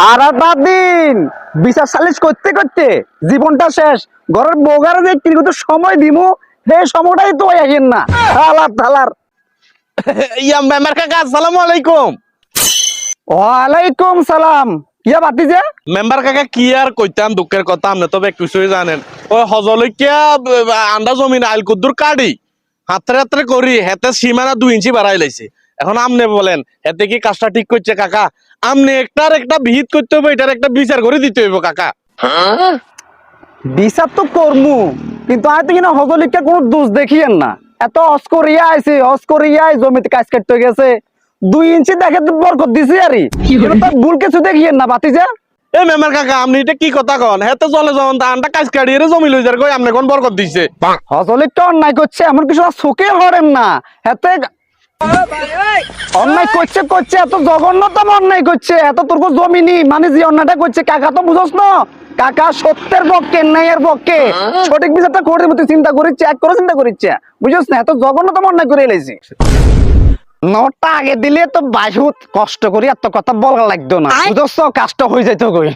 আর বাদ দিন, বিচার সালিশ করতে করতে জীবনটা শেষ। ঘরের বউগারে যে কিন্তু সময় দিমু, সেই সময়টাই তো আসেন না। থালার থালার। ইয়া মেম্বার কাকা আসসালামু আলাইকুম। ওয়ালাইকুম সালাম। ইয়া বাতিজা, মেম্বার কাকা কি আর কইতাম দুঃখের কথা, আপনি তবে কিছুই জানেন। ওই হজলৈকিয়া আন্ডা জমিন আইল কুদ্দুর কাড়ি হাতরে হাতরে করি হেতে সীমানা 2 ইঞ্চি বাড়াই লাইছে। এখন আমনে বলেন হেতে কি কাজটা ঠিক করছে কাকা? আমনে একটার একটা বিহিত করতে হবে, এটার একটা বিচার করে দিতে হইব কাকা। বিচার তো করমু, কিন্তু আমি তো কিনা হজলিকা কোনো দোষ দেখিয়েন না। এত অস্করিয়া আইছে, অস্করিয়ায় জমিতে কাজ কাটতে গেছে, 2 ইঞ্চি দেখে তো বরকত দিছি আরে। কিন্তু তার ভুল কিছু দেখিয়েন না বাতিজা। এ মেম্বার কাকা আপনি এটা কি কথা কন? হেতে জলে যখন আন্ডা কাজ কাড়িয়ে জমি লই যার কই আমনে কোন বরকত দিছে? হজলিকা অন্যায় করছে এমন কিছু চোখে হরেন না। হেতে অন্যায় করছে করছে, এত জঘন্যতম অন্যায় করছে, এত তোর জমিনি মানে যে অন্যায়টা করছে কাকা তো বুঝোস না। কাকা সত্যের পক্ষে, ন্যায়ের পক্ষে, সঠিক বিচারটা করে তুই চিন্তা করিচ্ছে, এক করে চিন্তা করিচ্ছে, বুঝোস না? এত জঘন্যতম অন্যায় করে এলাইছি। নোটটা আগে দিলে তো বাহুত কষ্ট করি এত কথা বলা লাগতো না, বুঝোস? কাজটা হয়ে যাইতো কই।